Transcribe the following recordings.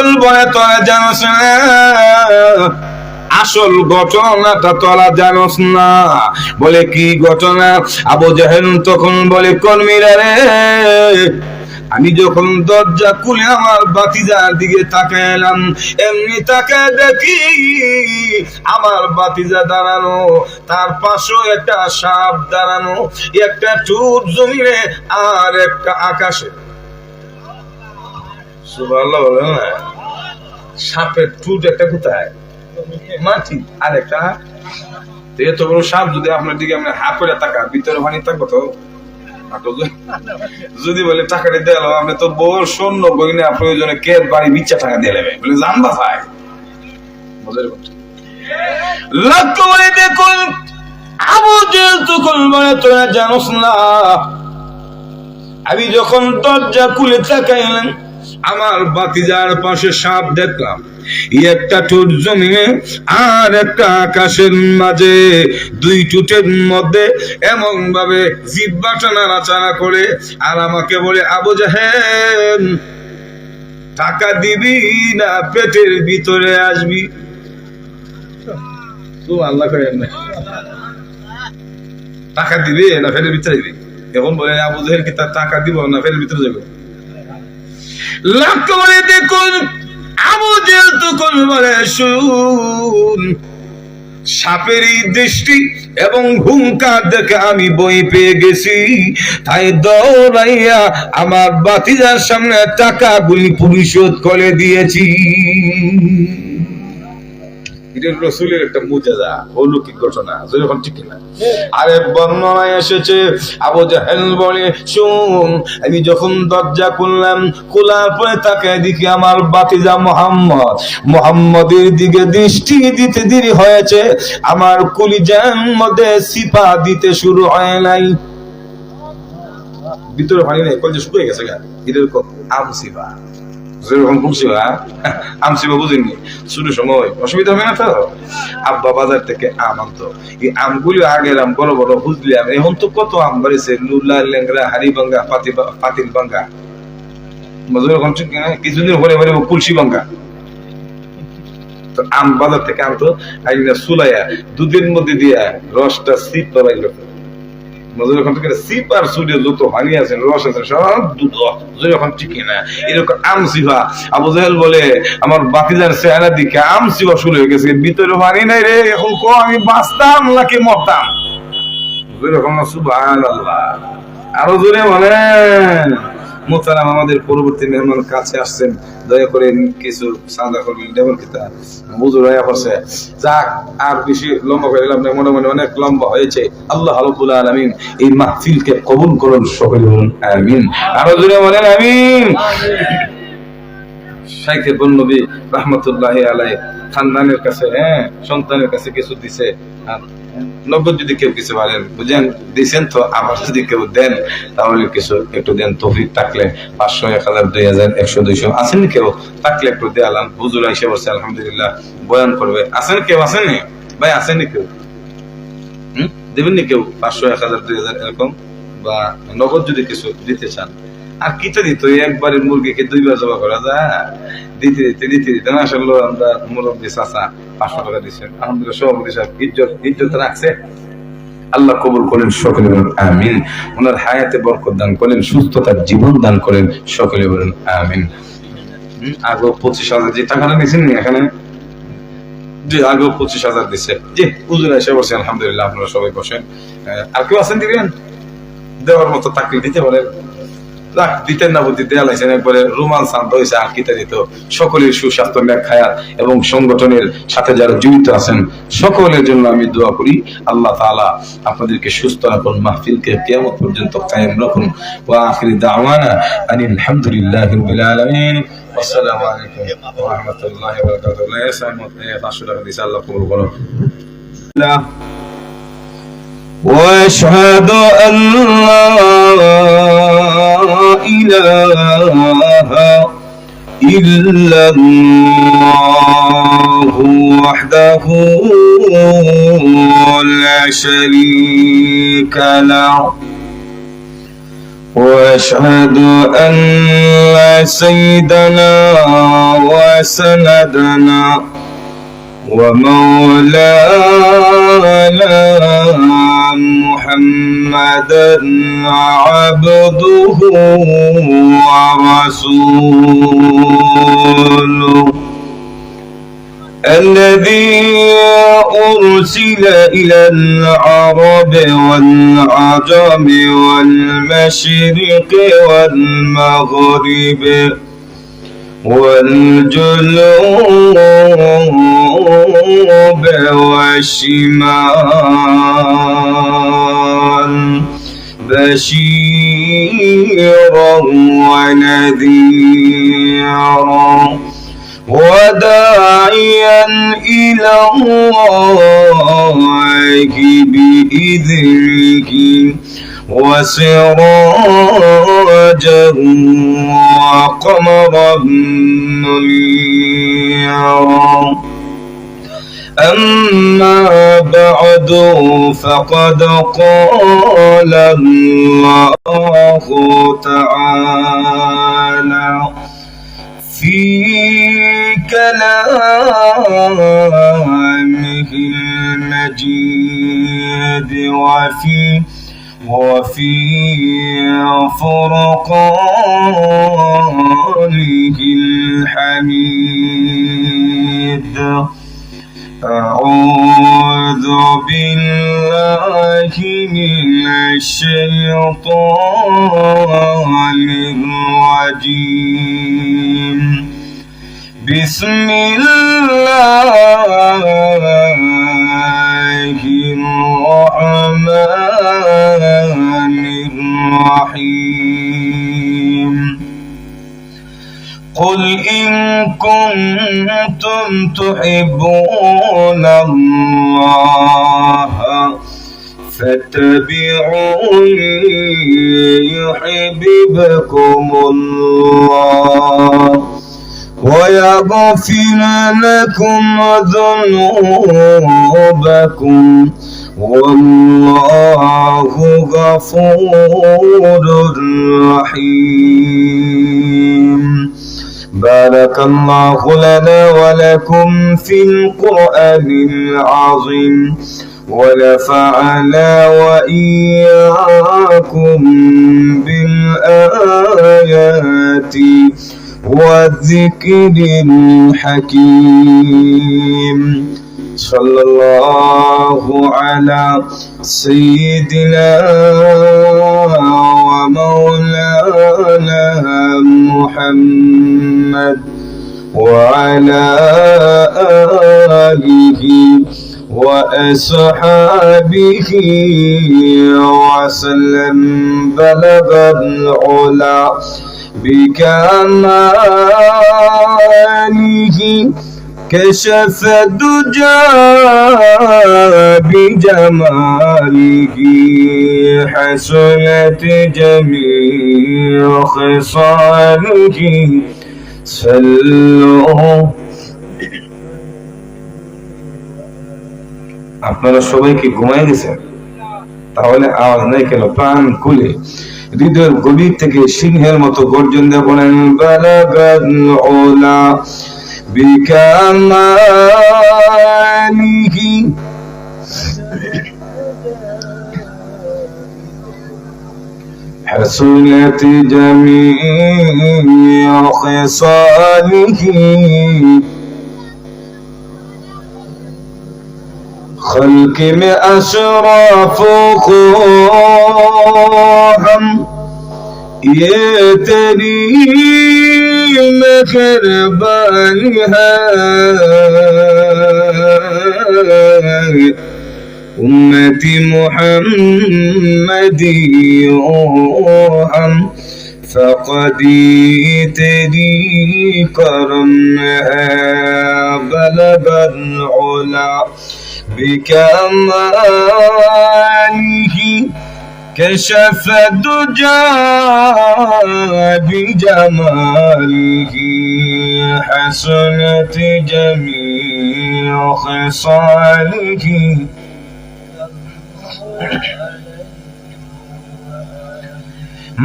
রাসূল বলে তোরা জানোস না আসল ঘটনাটা তোরা জানোস না। বলে কি ঘটনা? আবু জাহেল তখন বলে কর্মীরা রে, আমি যখন দরজা খুলে আমার ভাতিজার দিকে তাকাইলাম, এমনি তাকায় দেখি আমার ভাতিজা দাঁড়ানো, তার পাশেও একটা সাপ দাঁড়ানো, একটা ঠোঁট জমিনে আর একটা আকাশে। সুবহানাল্লাহ বলেন না? সাপের ঠোঁট একটা কোথায়? মাটি, আর একটা এত বড় সাপ যদি আপনার দিকে আপনি হা করে তাকা, ভিতরে পানি থাকবো তো? যদি বলে টাকাটা দিয়ে আপনি তো বোর সৈন্য গইনা প্রয়োজনে কেদ বাড়ি বিচ্ছা টাকা দিয়ে নেবে বলে জানবা ভাই। লক্ষ্য করে দেখুন আবু জেহেল তখন বলে তোরা জানোস না আমি যখন দরজা খুলে তাকাইলাম আমার ভাতিজার পাশে সাপ দেখলাম, একটা ঠোঁট জমিনে আর একটা আকাশের মাঝে, দুই ঠোঁটের মধ্যে এমন ভাবে জিহ্বাটা নাড়াচাড়া করে আর আমাকে বলে আবু জাহেল টাকা দিবি না পেটের ভিতরে আসবি? তো আল্লাহ করেন না টাকা দিবি না পেটের ভিতরে দিবি? এখন বলে আবু জাহেল কি তার টাকা দিব না পেটের ভিতরে যাবে? লক্ষ্য করে দেখুন আবু জেহেল তখন বলে শুন, সাপের দৃষ্টি এবং হুঙ্কার দেখে আমি বই পেয়ে গেছি, তাই দৌড়াইয়া আমার ভাতিজার সামনে টাকাগুলি পরিশোধ করে দিয়েছি। এটা রাসূলের একটা মুজিজা, অলৌকিক ঘটনা, যখন ঠিক না। আরেক বর্ণনায় এসেছে আবু জাহেল বলে শুন, আমি যখন দরজা খুললাম, খোলার পরে তাকায় দেখি আমার ভাতিজা মুহাম্মদের দিকে দৃষ্টি দিতে দেরি হয়েছে, আমার কলিজার মধ্যে সিপা দিতে শুরু হয় নাই, ভিতরে পানি নাই, কলিজা শুকিয়ে গেছে গা, এরকম আমসিবা। যেরকম আমসিবা বুঝিনি, শুরু সময় অসুবিধা হবে না তো? আব্বা বাজার থেকে আম আনতো, এই আমগুলি আগের আম বড় বড় বুঝলি আম, এখন তো কত আম বাড়িছে, লুলা লেংরা হাড়ি ভাঙ্গা পাতিল ভাঙ্গা, কিছুদিন পরে পরে কুলসি ভাঙ্গা। তো আম বাজার থেকে আনতো, সুলাইয়া দুধের মধ্যে দিয়া রসটা সিপ বাবাইল, আবু জাহেল বলে আমার ভাতিজার চেহারা দিকে আমসিবা শুরু হয়ে গেছে, ভিতরে পানি নাই রে, এখন কো আমি বাঁচতাম নাকি মরতাম? সুবহানাল্লাহ, আরো জোরে বলেন। মোহতারাম আমাদের পরবর্তী মেহমান কাছে আসছেন, দয়া করে কিছু সাদা করবেন, যেমন কি তা হুজুর হয়ে পড়ছে। যাক, আর বেশি লম্বা করে দিলাম না, মনে মনে অনেক লম্বা হয়েছে। আল্লাহ রাব্বুল আলামিন এই মাহফিলকে কবুল করুন, সকলে বলুন আমিন। আরো জোরে বলেন আমিন। শাইখ বন্নবী রাহমাতুল্লাহি আলাইহি খানদানের কাছে সন্তানের কাছে কিছু দিছে, আর নগদ যদি কেউ কিছু বলেন বুঝেন দিচ্ছেন তো, আবার যদি কেউ দেন তাহলে কিছু একটু দেন, তৌফিক থাকলে 500 1000 2000 100 200 আছেন কেউ থাকলে একটু দেয়ালাম। হুজুর এসে বসে আলহামদুলিল্লাহ বয়ান করবে, আছেন কেউ? আসেননি ভাই? আসেননি কেউ? দেবেন নি কেউ 500 1000 2000 এরকম, বা নগদ যদি কিছু দিতে চান? আর কিটা দিত, একবারে মুরগিকে 2 বার জবাই করা যায়? দিতে দিতে মাশাআল্লাহ আমরা মুরব্বি চাচা 500 টাকা দিচ্ছেন, আলহামদুলিল্লাহ সভাপতি সাহেব ইজ্জত রাখছে, আল্লাহ কবুল করেন, সকলে বলেন আমিন। ওনার হায়াতে বরকত দান করেন, সুস্থতার জীবন দান করেন, সকলে বলেন আমিন। আগে 25,000 যে টাকাটা নিয়েছেন এখানে, যে আগে 25,000 দিচ্ছে, জি হুজুর এসে বসে আলহামদুলিল্লাহ, আপনারা সবাই বসেন। আর কেউ আছেন দিবেন? দেওয়ার মতো থাকলে দিতে পারেন, দিতেন না বুদ্ধি দেয়া লাগছেন, একবারে রোমান শান্ত হয়েছে, আর কিতা দিত। সকলের সুস্বাস্থ্য, নেক হায়াত এবং সংগঠনের সাথে যারা জড়িত আছেন সকলের জন্য আমি দোয়া করি, আল্লাহ তাআলা আপনাদেরকে সুস্থ রাখুন, মাহফিলকে কিয়ামত পর্যন্ত কায়েম রাখুন। ওয়া আখিরি দাওয়ানা আনিল হামদুলিল্লাহি রাব্বিল আলামিন। আসসালামু আলাইকুম ওয়া রাহমাতুল্লাহি ওয়া বারাকাতুহু। আল্লাহ কবুল করুন। واشهد ان لا اله الا الله وحده لا شريك له وأشهد أن سيدنا وسندنا ومولانا محمدا عبده ورسوله الذي أرسل إلى العرب والعجم والمشرق والمغرب والجنوب والشمال بشيرا ونذيرا وداعيا إلى الله بإذنه وسراجا وقمرا منيرا أما بعد فقد قال الله تعالى في كلامه المجيد وفي فرقانه الحميد أعوذ بالله من الشيطان الرجيم بسم الله الرحمن الرحيم قل إن كنتم تحبون الله فاتبعوني يحببكم الله ويغفر لكم ذنوبكم والله غفور رحيم بارك الله لنا ولكم في القرآن العظيم ونفعنا وإياكم بالآيات والذكر الحكيم صلى الله على سيدنا ومولانا محمد وعلى آله وأصحابه وسلم بلغ العلا بكماله كشف الدجى بجماله حسنت جميع خصاله صلوا আপনারা সবাই কি ঘুমায় গেছেন? তাহলে আওয়াজ নাই কেন? প্রাণ খুলে হৃদয়ের গভীর থেকে সিংহের মতো গর্জন দিয়ে বলেন বালাগাল উলা বিকামালিহি حسنت جميع خصاله خلق में अशराफ हम ये तेरी मेहरबानी है उम्मती मुहम्मदी हम फक़दी तेरी करम है बलगल उला بكماله كشف الدجى بجماله حسنت جميع خصاله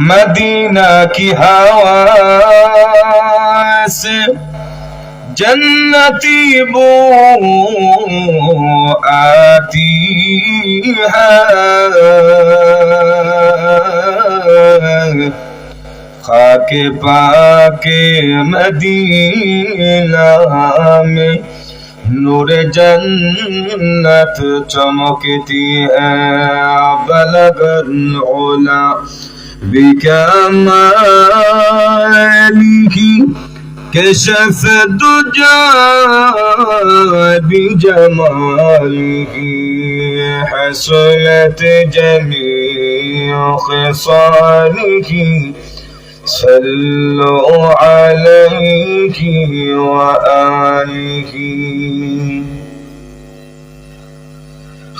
मदीना की हवा से जन्नती बो आती है, खाके पाके मदीना में नूरे जन्नत चमकती है। बलगल उला बिकमालिही कशफ दुजा बिजमालिही, हसनत जमीअ खिसालिही, सल्लु अलैहि व आलिहि।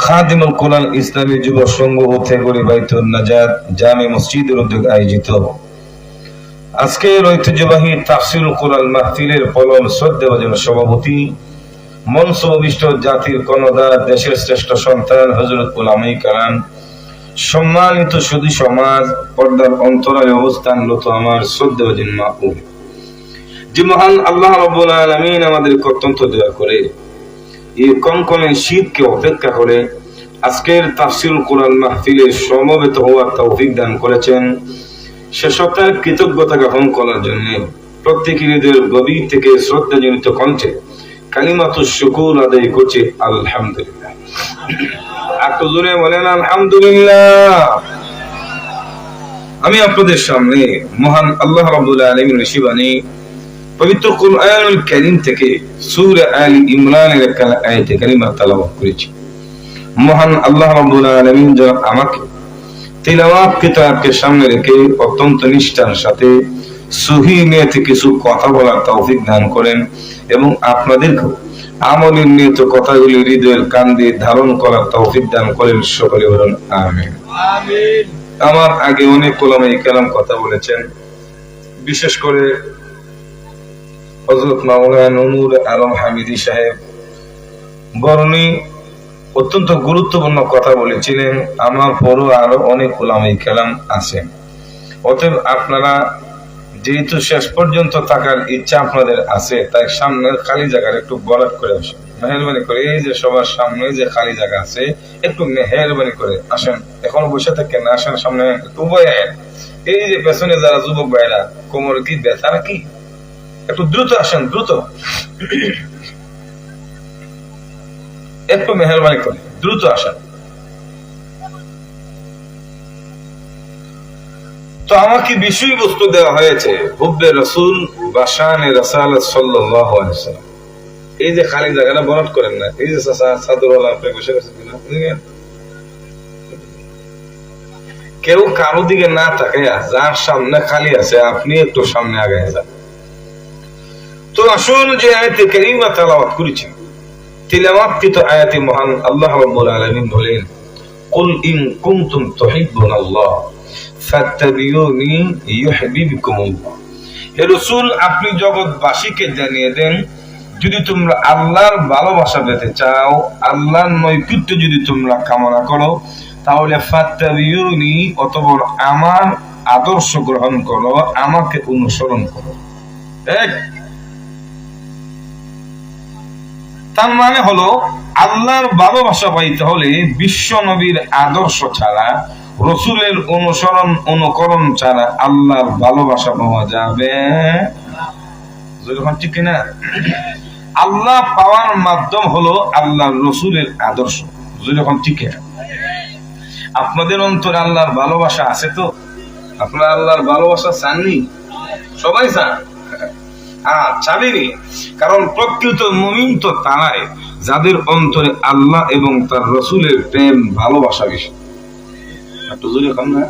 খাদিমুল কোরআন ইসলামী যুব সংঘ ও থেগরি বাইতুন নাজাত জামে মসজিদের উদ্যোগে আয়োজিত আজকের ঐতিহ্যবাহী তাফসীরুল কোরআন মাহফিলের পলম শ্রদ্ধেয়ভাজন সভাপতি, মঞ্চ অভিষ্ট জাতির কর্ণধার, দেশের শ্রেষ্ঠ সন্তান হযরত উলামায়ে কেরাম, সম্মানিত সুধী সমাজ, পর্দার অন্তরালে অবস্থানরত আমার শ্রদ্ধেয়ভাজন মা ও যে মহান আল্লাহ রাব্বুল আলামিন আমাদের অত্যন্ত দয়া করে এই কনকনে শীতকে অপেক্ষা করে আজকের তাফসীরুল কোরআন মাহফিলে সমবেত হওয়ার তৌফিক দান করেছেন, সে সত্তার কৃতজ্ঞতা জ্ঞাপন করার জন্য প্রত্যেকের হৃদয়ের গভীর থেকে শ্রদ্ধাজনিত কণ্ঠে কালিমাতুশ শুকুর আদায় করছে আলহামদুলিল্লাহ। একটু জোরে বলেন আলহামদুলিল্লাহ। আমি আপনাদের সামনে মহান আল্লাহ রাব্বুল আলামিনের শিবানী পবিত্র কুরআনুল কারীম থেকে সূরা আলী ইমরানের এক আয়াতে কারিমা তেলাওয়াত করেছি। মহান আল্লাহ রাব্বুল আলামিন যেন আমাকে তিলাওয়াত কিতাবকে সামনে রেখে অত্যন্ত নিষ্ঠার সাথে সহিহ নিয়তে কিছু কথা বলার তৌফিক দান করেন এবং আপনাদেরকে আমলের নিয়ত কথাগুলি হৃদয়ের কান্দে ধারণ করার তৌফিক দান করেন। সকলে বলুন আমিন। আমিন। আমার আগে অনেক উলামায়ে কেরাম কথা বলেছেন, বিশেষ করে হযরত মাওলানা নূর আলম হামিদি সাহেব বরণী অত্যন্ত গুরুত্বপূর্ণ কথা বলেছিলেন। আমার পরও আরো অনেক উলামায়ে কেরাম আছেন। অতএব আপনারা যেহেতু শেষ পর্যন্ত থাকার ইচ্ছা আপনাদের আছে, তাই সামনের খালি জায়গার একটু বরাদ করে আসেন, মেহরবানি করে। এই যে সবার সামনে যে খালি জায়গা আছে একটু মেহরবানি করে আসেন, এখনো বসে থাকেন না, আসেন সামনে একটু বয়ে। এই যে পেছনে যারা যুবক ভাইরা কোমরে কি ব্যথা নাকি, একটু দ্রুত আসেন, দ্রুত একটু মেহরবানি করে দ্রুত আসেন। তো আমাকে বিষয়বস্তু দেওয়া হয়েছে হুব্বে রাসূল বা শানে রাসালাত সাল্লাল্লাহু আলাইহি ওয়াসাল্লাম। এই যে খালি জায়গাটা বরাদ করেন না, এই যে চাদরওয়ালা আপনি বসে গেছেন কিনা, কেউ কারো দিকে না তাকায়া যার সামনে খালি আছে আপনি একটু সামনে আগায় যান। তো আসুন যে আয়াতে কারিমা তেলাওয়াত করেছি, তিলাওয়াতকৃত আয়াতে মহান আল্লাহ রাব্বুল আলামিন বলেন, কুল ইন কুনতুম তুহিব্বুনাল্লাহ ফাত্তাবিউনি ইউহিব্বুকুমুল্লাহ। হে রাসূল, আপনি জগৎবাসীকে জানিয়ে দেন, যদি তোমরা আল্লাহর ভালোবাসা পেতে চাও, আল্লাহর নৈকট্য যদি তোমরা কামনা করো, তাহলে ফাত্তাবিউনি, অতঃপর আমার আদর্শ গ্রহণ করো, আমাকে অনুসরণ করো। তার মানে হলো আল্লাহর ভালোবাসা পাইতে হলে বিশ্ব নবীর আদর্শ ছাড়া, রসুলের অনুকরণ ছাড়া আল্লাহর ভালোবাসা পাওয়া যাবে ঠিক কিনা? আল্লাহ পাওয়ার মাধ্যম হলো আল্লাহর রসুলের আদর্শ, যখন ঠিক কিনা? আপনাদের অন্তরে আল্লাহর ভালোবাসা আছে তো? আপনারা আল্লাহর ভালোবাসা চাননি? সবাই চান? চাবেনি, কারণ প্রকৃত মুমিন তো তারাই যাদের অন্তরে আল্লাহ এবং তার রসুলের প্রেম ভালোবাসা বেশি। একটু জোরে কম না?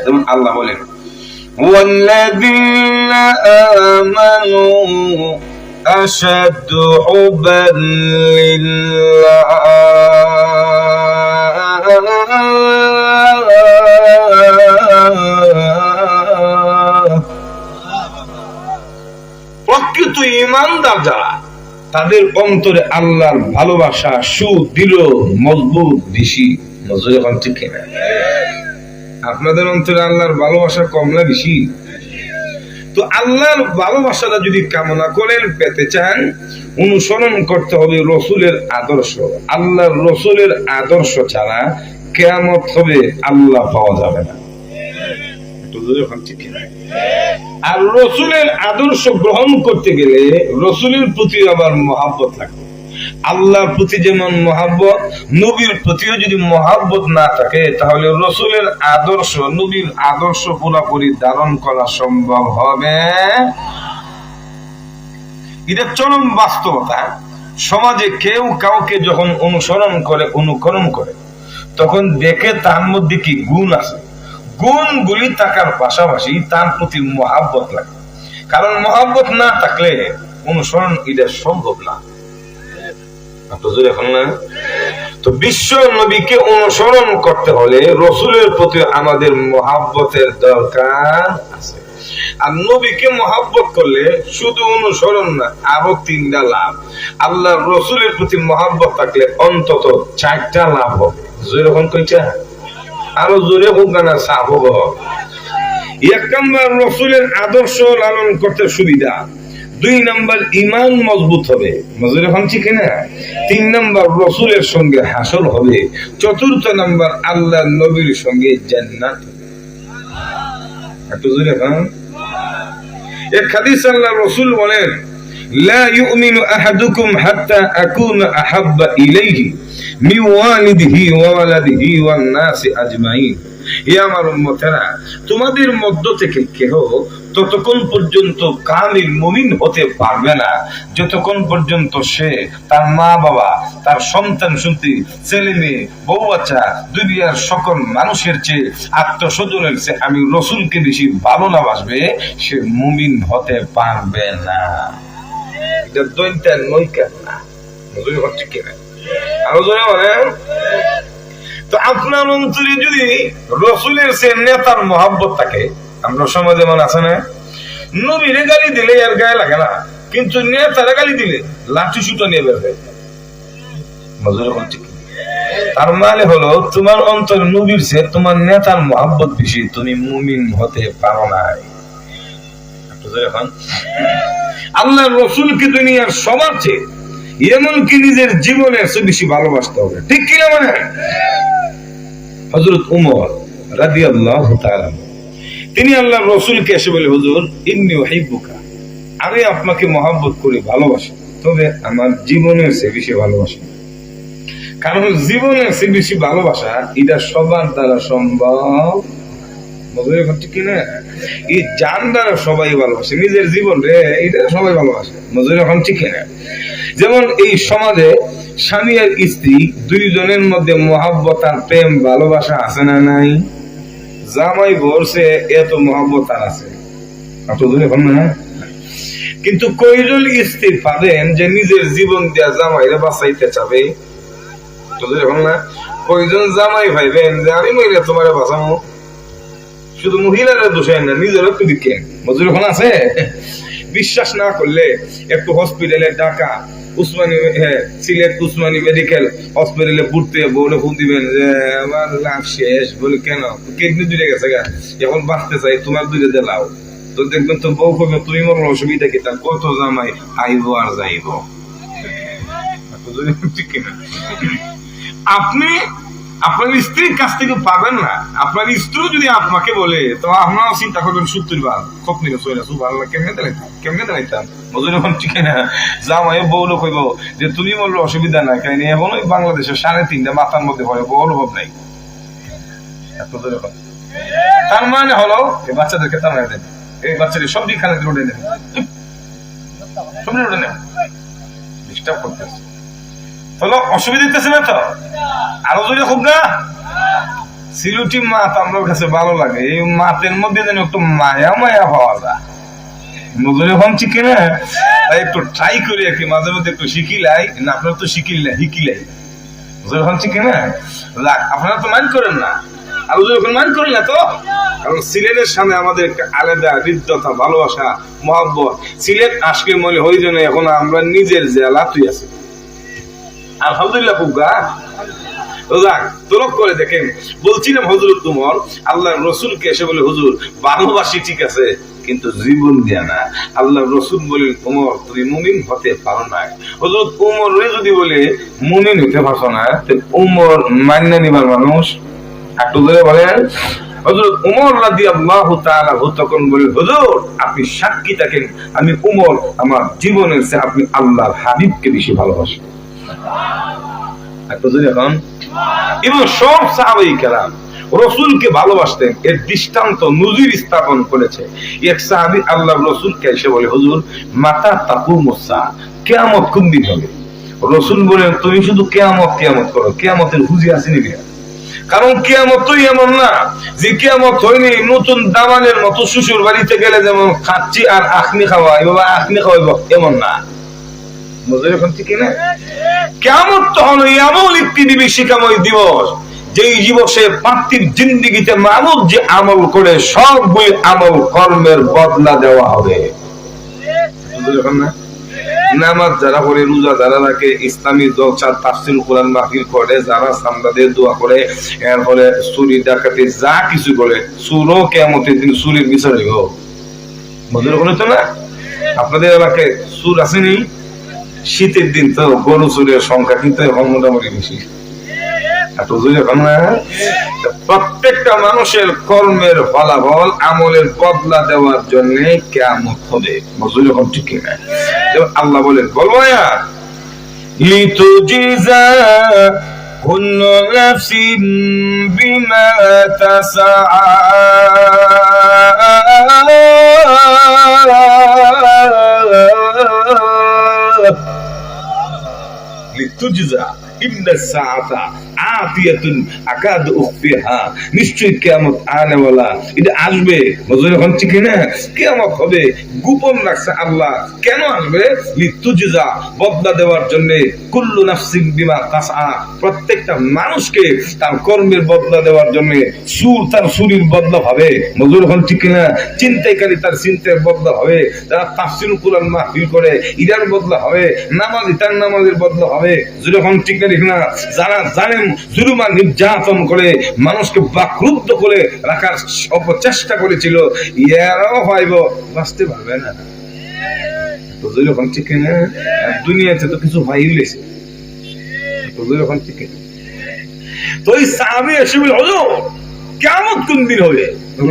যেমন আল্লাহ বলেন, ওয়াল্লাযীনা আমানু আশাদ্দু হুব্বান লিল্লাহ প্রকৃত ঈমানদার যারা, তাদের অন্তরে আল্লাহর ভালোবাসা সুদৃঢ় মজবুত বেশি। নজরে ঠিক কিনা? আপনাদের অন্তরে আল্লাহর ভালোবাসা কম না বেশি? তো আল্লাহর ভালোবাসাটা যদি কামনা করেন, পেতে চান, অনুসরণ করতে হবে রসুলের আদর্শ। আল্লাহর রসুলের আদর্শ ছাড়া কিয়ামত হবে আল্লাহ পাওয়া যাবে না। আর রসুলের আদর্শ গ্রহণ করতে গেলে রসুলের প্রতি আবার মহাব্বত লাগবে। আল্লাহর প্রতি যেমন মহাব্বত, নবীর প্রতিও যদি মহাব্বত না থাকে, তাহলে রসুলের আদর্শ, নবীর আদর্শ পুরোপুরি ধারণ করা সম্ভব হবে। এটা চরম বাস্তবতা। সমাজে কেউ কাউকে যখন অনুসরণ করে, অনুকরণ করে, তখন দেখে তার মধ্যে কি গুণ আছে। গুণগুলি থাকার পাশাপাশি তার প্রতি মহাব্বত লাগে। কারণ মহাব্বত না থাকলে অনুসরণ এটা সম্ভব না। তো বিশ্ব নবীকে অনুসরণ করতে হলে রসুলের প্রতি আমাদের মহাব্বতের দরকার আছে। আর নবীকে মহাব্বত করলে শুধু অনুসরণ না, আরো 3টা লাভ। আল্লাহ রসুলের প্রতি মহাব্বত থাকলে অন্তত 4টা লাভ হবে। যেরকম কইটা আরো জোরে হোক না, সাফ হবে। 1 নম্বর, রসুলের আদর্শ লালন করতে সুবিধা। 2 নম্বর, ঈমান মজবুত হবে। মজুরে হন ঠিক না? 3 নম্বর, রসুলের সঙ্গে হাসর হবে। 4র্থ নম্বর, আল্লাহ নবীর সঙ্গে জান্নাত। একটু জোরে হন। এক হাদিস আল্লাহ রসুল বলেন, লা ইউমিনু আহাদুকুম হাত্তা আকুনা আহাব্বা ইলাইহি মিন ওয়ালিদিহি ওয়া ওয়ালাদিহি ওয়ান নাসি আজমাইন। হে আমার উম্মতেরা, তোমাদের মধ্য থেকে কেহ ততক্ষণ পর্যন্ত কামিল মুমিন হতে পারবে না যতক্ষণ পর্যন্ত সে তার মা বাবা, তার সন্তান সন্ততি, ছেলে মেয়ে, বউ বাচ্চা, দুনিয়ার সকল মানুষের চেয়ে, আত্মস্বজনের চেয়ে আমি রসুলকে বেশি ভালো না বাসবে, সে মুমিন হতে পারবে না। এটা দৈন্তা নৈকা না। মজুরি হচ্ছে কিনা? আরো জোরে বলেন। তো আপনার অন্তরে যদি রসুলের সে নেতার মহাব্বত থাকে, আমরা সমাজে মনে আছে না, নবীরে গালি দিলে আর গায়ে লাগে না, কিন্তু নেতারা গালি দিলে লাঠি সুতো নিয়ে বের হয়ে যায়। তার মানে হলো তোমার অন্তর নবীর সে তোমার নেতার মহাব্বত বেশি, তুমি মুমিন হতে পারো নাই। আল্লাহ রসুলকে দুনিয়ার সবার চেয়ে, এমনকি নিজের জীবনের চেয়ে বেশি ভালোবাসতে হবে। ঠিক কিনা? মানে হযরত উমর রাদিয়াল্লাহু তাআলা তিনি আল্লাহ রসুলকে এসে বলে, হুজুর ইন্নী উহিব্বুকা, আমি আপনাকে মহব্বত করি, ভালোবাসি, তবে আমার জীবনের চেয়ে বেশি ভালোবাসি। কারণ জীবনের চেয়ে বেশি ভালোবাসা এটা সবার দ্বারা সম্ভব। ঠিক কিনা? এই জান দ্বারা সবাই ভালোবাসে, নিজের জীবন রে এটা সবাই ভালোবাসে। মজুরি এখন ঠিক কিনা? যেমন এই সমাজে স্বামী আর স্ত্রী দুইজনের মধ্যে মহব্বত আর প্রেম ভালোবাসা আছে না নাই? জামাই বলছে এত মহব্বত আর আছে, না? কিন্তু কয়জন স্ত্রী পাবেন যে নিজের জীবন দিয়া জামাইরে বাঁচাইতে চাবে? না? কয়জন জামাই ভাইবেন যে আমি মহিলা তোমার বাঁচাবো? শুধু মহিলারা দোষায় না, নিজেরও একটু দিকে মজুরি এখন আছে। বিশ্বাস না করলে একটু হসপিটালে ঢাকা সিলেট উসমানী মেডিকেল হসপিটালে পড়তে বলে ফোন দিবেন যে আমার লাভ শেষ। বলে কেন? কিডনি দুইটা গেছে গা, এখন বাঁচতে চাই, তোমার দুইটা দিলাও। তো দেখবেন তো বউ করবে তুমি মরল, অসুবিধা কি? তার কত জামাই আইব আর যাইব। ঠিক কিনা? আপনি আপনার স্ত্রীর কাছ থেকে পাবেন না। আপনার স্ত্রী যদি আপনাকে বলে, তো আপনারাও চিন্তা করবেন 70 বার কপ নিয়ে চলে আসু, ভালো কেমনে দাঁড়াইতাম। মজুরি এখন ঠিক না? জামাই বউ লোক হইব যে তুমি বললো অসুবিধা নাই, কাহিনী এখন ওই বাংলাদেশের 3.5টা মাথার মধ্যে হয়, বউ অনুভব নাই। তার মানে হলো এই বাচ্চাদেরকে তাড়াই দেন, এই বাচ্চাদের সবজি খানে রোডে নেন, সবজি রোডে নেন, ডিস্টার্ব করতেছে। হলো অসুবিধা দিতেছে না তো? আরো যদি খুব না সিলুটি মাছ আমার কাছে ভালো লাগে, এই মাছের মধ্যে যেন একটু মায়া মায়া পাওয়া যায়। মজুরি কম ঠিক না? তাই একটু ট্রাই করি আর কি, মাঝে মধ্যে একটু শিখিলাই না। আপনারা তো শিখিলাই হিকিলাই, মজুরি কম ঠিক না? আপনারা তো মাইন্ড করেন না, আর যখন মাইন্ড করেন না তো, কারণ সিলেটের সামনে আমাদের একটা আলাদা হৃদ্যতা, ভালোবাসা, মহব্বত। সিলেট আজকে মনে হই জন্য এখন আমরা নিজের জেলা তুই আছে। আলহামদুলিল্লাহ খুব গা তলব করে দেখেন। বলছিলাম হযরত উমর আল্লাহর রাসূলকে এসে বলে, হুজুর ভালোবাসি ঠিক আছে, কিন্তু জীবন দিয়া না। আল্লাহর রাসূল বলেন, উমর তুমি মুমিন হতে পারো না। হযরত উমর যদি বলে মুমিন হতে পারছো না, উমর মান্য নিবার মানুষ? একটু ধরে বলেন। হযরত উমর রাদিয়াল্লাহু তাআলা তখন বলে, হুজুর আপনি সাক্ষী থাকেন, আমি উমর আমার জীবনের চেয়ে আপনি আল্লাহর হাবিবকে বেশি ভালোবাসি। একটু ধরে এখন। এবং সব সাহাবায়ে কেরাম রাসূলকে ভালোবাসতেন, এর দৃষ্টান্ত নজির স্থাপন করেছে। এক সাহাবী আল্লাহর রাসূলকে এসে বলে, হুজুর মাতা তাকুমুস সাআহ, কিয়ামত কোন দিন হবে? রাসূল বলেন, তুমি শুধু কিয়ামত কিয়ামত করো, কিয়ামতের হুজি আসেনি কিনা? কারণ কিয়ামত তো এমন না যে কিয়ামত হয়নি নতুন দামানের মতো শ্বশুর বাড়িতে গেলে যেমন খাচ্ছি আর আখনি খাওয়াই বাবা আখনি খাওয়াইব, এমন না। বুঝলেন এখন ঠিক না? কিয়ামত তো হলো এমন একটি বিভীষিকাময় দিবস, যেই দিবসে পার্থিব জিন্দেগিতে মানুষ যে আমল করে সবগুলি আমল কর্মের বদলা দেওয়া হবে। বুঝলেন না? নামাজ যারা পড়ে, রোজা যারা রাখে, ইসলামী জলসা তাফসীর কোরআন মাহফিল করে, যারা সামদাদের দোয়া করে, এরপরে চুরি ডাকাতি যা কিছু করে, চুরও কিয়ামতের দিন চুরির বিচার হইব। বুঝলেন তো না? আপনাদের এলাকায় চুর আসেনি? শীতের দিন তো গরু চুরের সংখ্যা কিন্তু এখন মোটামুটি বেশি। প্রত্যেকটা মানুষের কর্মের ফলাফল আমলের বদলা দেওয়ার জন্য কিয়ামত হবে। বুঝলি এখন ঠিক না? আল্লাহ বলেন, বলবো লিতুজিজা কুল্লু নাফসিন বিমা তাসআ লিতুজিজা ইন্না সাআতা আতিয়াতুন আকাদু উখফিহা, নিশ্চয়ই কিয়ামত আনেওয়ালা, এটা আসবে। বুঝলেন এখন ঠিক না? কিয়ামত হবে, গোপন রাখছে আল্লাহ। কেন আসবে? লিতুজিজা, বদলা দেওয়ার জন্য, কুল্লু নাফসিন বিমা তাসআ, প্রত্যেকটা মানুষকে তার কর্মের বদলা দেওয়ার জন্য। সুর তার সুরির বদলা হবে। বুঝলেন এখন ঠিক না? চিন্তাকারী তার চিন্তার বদলা হবে, যারা তাফসীর কোরআন মাহফিল করে ইদার বদলা হবে, নামাজি তার নামাজের বদলা হবে। যখন ঠিক না, যারা জানেন জুলুম আর নির্যাতন করে মানুষকে বাকরুদ্ধ করে রাখার অপচেষ্টা করেছিল, এরাও পাইব, বাঁচতে পারবে না। তো যখন ঠিক না, দুনিয়াতে তো কিছু ভাই লেছে। তো যখন ঠিক না, তো এই সাহাবী এসে বলে, হুজুর কিয়ামত কোন দিন হবে?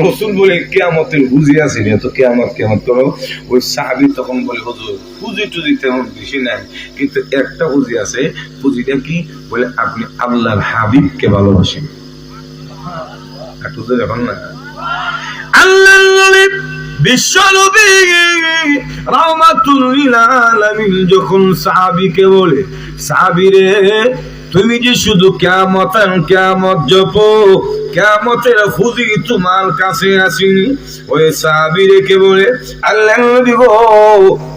রাসূল বলে, কিয়ামতের হুজি আছে না, তো কিয়ামত কিয়ামত করো। ওই সাহাবী তখন বলে, হুজুর হুজি টুজি তেমন বেশি নাই, কিন্তু একটা হুজি আছে। হুজিটা কি? বলে, আপনি আল্লাহর হাবিবকে ভালোবাসেন। একটু যখন না, আল্লাহর নবী বিশ্বনবী রাহমাতুল লিল আলামিন যখন সাহাবীকে বলে, সাহাবীরে তুমি যে শুধু কিয়ামত আর কিয়ামত জপো, কিয়ামতের ফুজি তোমার কাছে আসেনি। ওই সাহাবী রেখে বলে, আল্লাহর নবী গো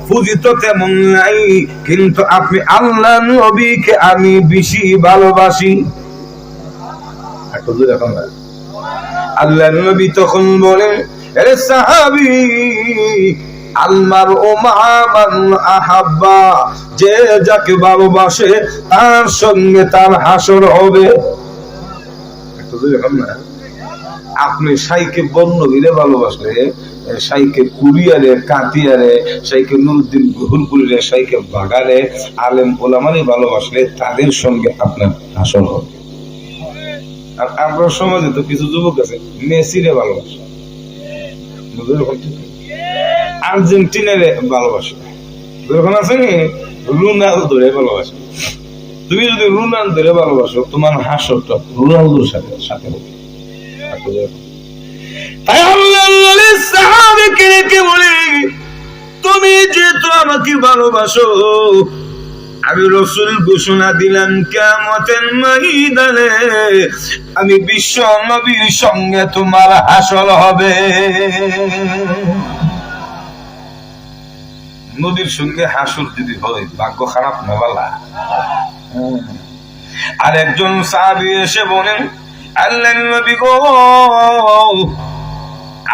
ফুজি তো তেমন নাই, কিন্তু আপনি আল্লাহর নবীকে আমি বেশি ভালোবাসি। আল্লাহর নবী তখন বলে, আরে সাহাবী আলমার ও মান আহাব্বা, যে যাকে ভালোবাসে তার সঙ্গে তার হাসর হবে। আপনি সাইকে বন্যগিরে ভালোবাসলে, সাইকে কুরিয়ারে, কাতিয়ারে, সাইকে নুরুদ্দিন হুলকুলিরে, সাইকে বাগারে, আলেম ওলামারে ভালোবাসলে তাদের সঙ্গে আপনার হাসর হবে। আর আমরা সমাজে তো কিছু যুবক আছে মেসিরে ভালোবাসে, আর্জেন্টিনারে ভালোবাসে, যখন আছে রোনালদোরে ভালোবাসে। তুমি যদি রোনালদোরে ভালোবাসো, তোমার হাসরটা রোনালদোর সাথে সাথে হবে। তাই আল্লাহ সাহাবীকে রেখে বলে, তুমি যেহেতু আমাকে ভালোবাসো, আমি রাসূল ঘোষণা দিলাম কিয়ামতের ময়দানে আমি বিশ্ব নবীর সঙ্গে তোমার হাসর হবে। নবীর সঙ্গে হাসর যদি হয়, ভাগ্য খারাপ না বালা? আর একজন সাহাবী এসে বলেন, আল্লাহর নবী গো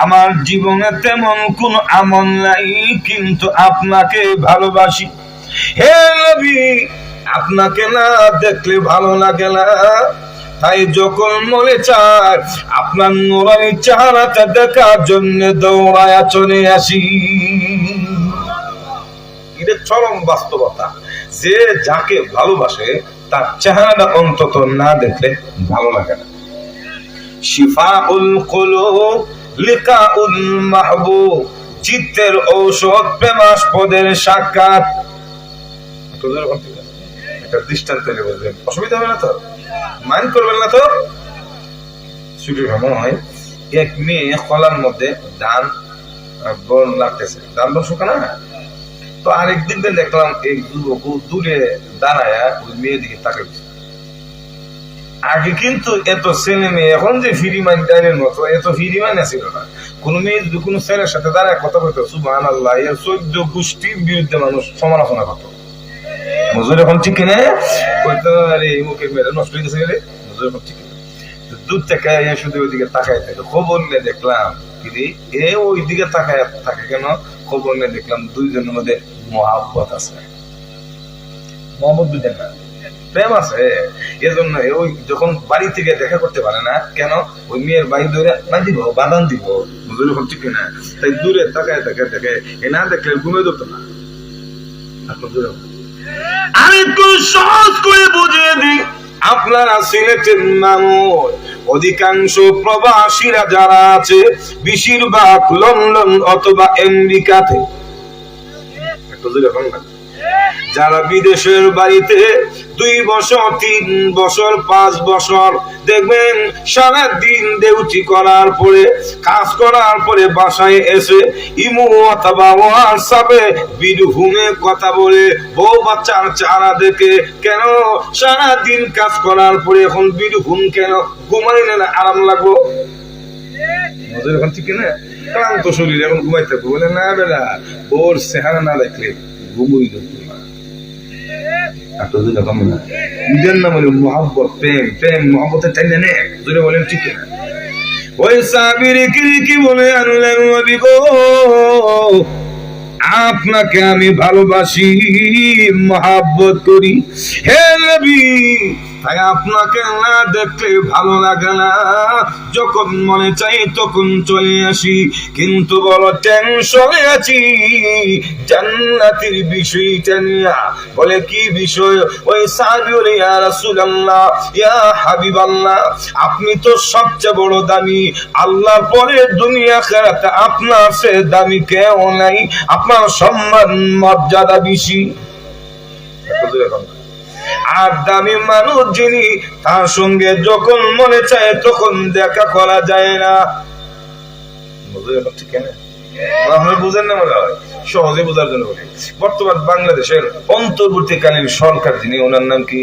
আমার জীবনে তেমন কোন আমল নাই, কিন্তু আপনাকে ভালোবাসি। হে নবী আপনাকে না দেখলে ভালো লাগে না, তাই যখন মনে চায় আপনার নূরানি চেহারাটা দেখার জন্য দৌড়ায়া চলে আসি। এটা চরম বাস্তবতা যে যাকে ভালোবাসে তার চেহারাটা অন্তত না দেখলে ভালো লাগে না। শিফাউল কুলুব লিকাউল মাহবুব, চিত্তের ঔষধ প্রেমাস্পদের সাক্ষাৎ। একটা দৃষ্টান্ত দিলে বলবেন, অসুবিধা হবে না তো, মাইন্ড করবেন না তো? ছুটির সময় এক মেয়ে কলার মধ্যে ধান বন লাগতেছে, ধান বন শুকানো না তো। আরেকদিন দেখলাম এই যুবক দূরে দাঁড়ায় ওই মেয়ের দিকে তাকাইছে। আগে কিন্তু এত ছেলে মেয়ে, এখন যে ফিরিমান ডাইনের মতো এত ফিরিমান ছিল না। কোন মেয়ে যদি কোনো ছেলের সাথে দাঁড়ায় কথা বলতো, সুবহানাল্লাহ, এর 14 গোষ্ঠীর বিরুদ্ধে মানুষ সমালোচনা করত। মজুর এখন ঠিক কিনা কইতো, আরে মুখের মেয়েরা নষ্ট হয়ে গেছে গেলে মজুর এখন ঠিক কিনা। দূর থেকে শুধু ওইদিকে তাকাই থাকে। খবর নিয়ে দেখলাম কি এ ওই দিকে তাকায় থাকে কেন, খবর নিয়ে দেখলাম দুইজনের মধ্যে মহাব্বত আছে। মহব্বত দুইজন না, প্রেম আছে। এজন্য ওই যখন বাড়ি থেকে দেখা করতে পারে না কেন, ওই মেয়ের বাড়ি ধরে না দিব, বাদান দিব, বুঝলি ঠিক কিনা। তাই দূরে তাকায় দেখে দেখে এ না দেখলে ঘুমে ধরতো না। আমি একটু সহজ করে বুঝিয়ে দিই, আপনারা সিলেটের মানুষ, অধিকাংশ প্রবাসীরা যারা আছে বেশিরভাগ লন্ডন অথবা আমেরিকাতে। যারা বিদেশের বাড়িতে 2 বছর 3 বছর 5 বছর দেখবেন সারাদিন ডিউটি করার পরে, কাজ করার পরে বাসায় এসে ইমো অথবা হোয়াটসঅ্যাপে ভিডিও ফোনে কথা বলে বউ বাচ্চার চেহারা দেখে, কেন সারাদিন কাজ করার পরে এখন ভিডিও ফোন কেন, ঘুমাইলে না আরাম লাগবো? এখন ঠিক না, ক্লান্ত শরীর এখন ঘুমাই থাকবো বলে না বেলা বউর চেহারা না দেখলে ঘুমই ধরতো না। নিজের নাম হলো মহব্বত, প্রেম। প্রেম মহব্বতের টাইনে নে জোরে বলেন ঠিক না। ওই সাবির কি বলে আনলেন নবী গো, আপনাকে আমি ভালোবাসি, মহব্বত করি হে নবী, তাই আপনাকে না দেখলে ভালো লাগে না, যখন মনে চাই তখন চলে আসি, কিন্তু বড় টেনশনে আছি জান্নাতের বিষয়টা নিয়ে। বলে কি বিষয়? ওই সাহাবী বলে ইয়া রাসূলুল্লাহ, ইয়া হাবিবাল্লাহ, আপনি তো সবচেয়ে বড় দামি, আল্লাহর পরে দুনিয়া আখিরাতে আপনার চেয়ে দামি কেউ নাই, আপনার সম্মান মর্যাদা বেশি। আর দামি মানুষ যিনি, তার সঙ্গে যখন মনে চায় তখন দেখা করা যায় না। বুঝেন না? মনে হয় সহজে বোঝার জন্য বলি। বর্তমান বাংলাদেশের অন্তর্বর্তীকালীন সরকার যিনি, ওনার নাম কি?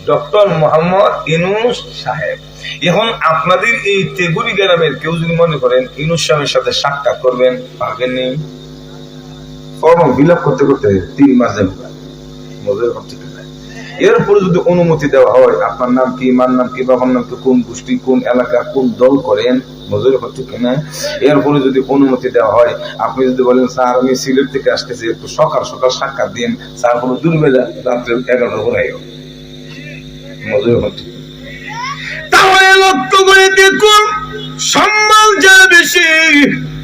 ডক্টর মোহাম্মদ ইউনূস সাহেব। এখন আপনাদের এই তেগুড়ি গ্রামের কেউ যদি মনে করেন ইউনূস সাহেবের সাথে সাক্ষাৎ করবেন, পারবেন নি? ফর্ম ফিল আপ করতে করতে 3 মাস যাবে। এরপরে যদি অনুমতি দেওয়া হয়, আপনার নাম কি, মার নাম কি, বাবার নাম কি, কোন গোষ্ঠী, কোন এলাকা, কোন দল করেন, মজুরি হচ্ছে কিনা, এরপরে যদি অনুমতি দেওয়া হয়, আপনি যদি বলেন স্যার আমি সিলেট থেকে আসতেছি, একটু সকাল সকাল সাক্ষাৎ দিন, স্যার কোনো দুর্বেলা রাত্রে 11টা ঘুরাই মজুরি হচ্ছে। তাহলে লক্ষ্য করে দেখুন, সম্মান যা বেশি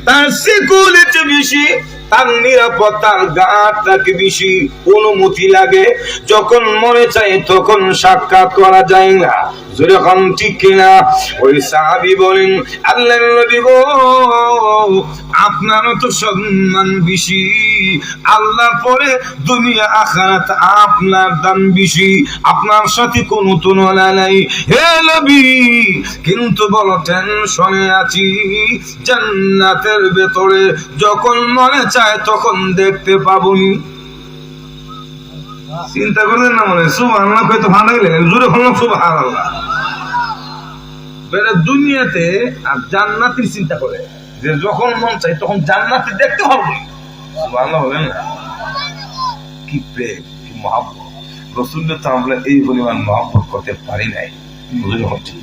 তার সিকিউরিটি বেশি, তার নিরাপত্তার গাঁটটাকে বেশি। অনুমতি লাগে, যখন মনে চায় তখন সাক্ষাৎ করা যায় না। যখন ঠিক কিনা? ওই সাহাবী বলেন আল্লাহর নবী গো, আপনারও তো সম্মান বেশি, আল্লাহর পরে দুনিয়া আখিরাত আপনার দাম বেশি, আপনার সাথে কোনো তুলনা নাই হে নবী, কিন্তু বড় টেনশনে আছি জান্নাতের ভেতরে যখন মনে চায় তখন দেখতে পাবনি। চিন্তা করলেন না? মনে সুবহানাল্লাহ কইতে ভালো লাগলেন, জোরে বলুন সুবহানাল্লাহ। বেরে দুনিয়াতে আর জান্নাতের চিন্তা করে যে যখন মন চাই তখন জান্নাতে দেখতে হবে। সুবহানাল্লাহ বলেন না? কি প্রেম, কি মহব্বত! রাসূলুল্লাহ তো আমরা এই পরিমাণ মহব্বত করতে পারি নাই। বুঝতে পারছি